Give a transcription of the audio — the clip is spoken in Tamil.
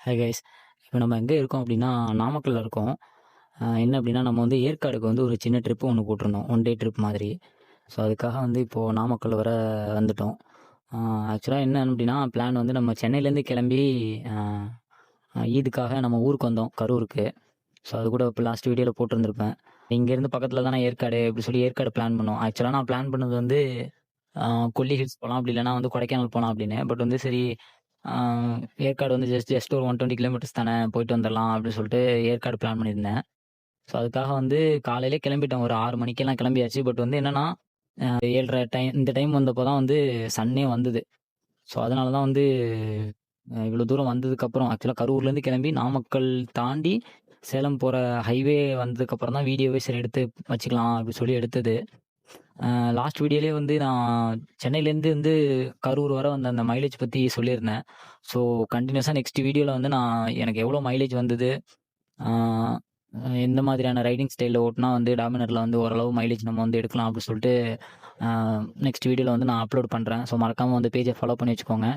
Hi guys. இப்போ நம்ம எங்கே இருக்கோம் அப்படின்னா, நாமக்கல்ல இருக்கோம். என்ன அப்படின்னா, நம்ம வந்து ஏற்காடுக்கு வந்து ஒரு சின்ன ட்ரிப் ஒண்ணு போட்டிருந்தோம். ஒன் டே ட்ரிப் மாதிரி. ஸோ, அதுக்காக வந்து இப்போது நாமக்கல் வர வந்துட்டோம். ஆக்சுவலா என்ன அப்படின்னா, பிளான் வந்து நம்ம சென்னையிலேருந்து கிளம்பி அ ஈதுக்காக நம்ம ஊருக்கு வந்தோம், கரூருக்கு. ஸோ, அது கூட இப்போ லாஸ்ட் வீடியோல போட்டிருந்திருப்பேன். இங்கேருந்து பக்கத்தில தானே ஏற்காடு அப்படி சொல்லி ஏற்காடு பிளான் பண்ணோம். ஆக்சுவலா நான் பிளான் பண்ணது வந்து அ கொல்லி ஹில்ஸ் போலாம், அப்படி இல்லைனா வந்து கொடைக்கானல் போலாம் அப்படின்னு. பட் வந்து சரி, ஆ ஏற்காடு வந்து ஜஸ்ட் ஜஸ்ட் ஒரு 120 கிலோமீட்டர்ஸ் தானே, போயிட்டு வந்துரலாம் அப்படின்னு சொல்லிட்டு ஏற்காடு பிளான் பண்ணியிருந்தேன். ஸோ, அதுக்காக வந்து காலையிலே கிளம்பிட்டோம். ஒரு 6 மணிக்கெல்லாம் கிளம்பியாச்சு. பட் வந்து என்னன்னா, 7:30 இந்த டைம் வந்தப்போ தான் வந்து சன்னே வந்தது. ஸோ, அதனால தான் வந்து இவ்வளோ தூரம் வந்ததுக்கப்புறம் ஆக்சுவலா கரூர்லேருந்து கிளம்பி நாமக்கல் தாண்டி சேலம் போற ஹைவே வந்ததுக்கப்புறம் தான் வீடியோவே சரி எடுத்து வச்சுக்கலாம் அப்படின்னு சொல்லி எடுத்தது. லாஸ்ட் வீடியோலயே வந்து நான் சென்னையிலேருந்து வந்து கரூர் வர வந்த அந்த மைலேஜ் பத்தி சொல்லியிருந்தேன். ஸோ, கன்டினியூஸா நெக்ஸ்ட் வீடியோல வந்து நான் எனக்கு எவ்வளோ மைலேஜ் வந்தது, ஆ எந்த மாதிரியான ரைடிங் ஸ்டைல்ல ஓட்டுனா வந்து டாமினர்ல வந்து ஓரளவு மைலேஜ் நம்ம வந்து எடுக்கலாம் அப்படின்னு சொல்லிட்டு, ஆ நெக்ஸ்ட் வீடியோல வந்து நான் அப்லோட் பண்றேன். ஸோ, மறக்காம வந்து பேஜ ஃபாலோ பண்ணி வச்சுக்கோங்க.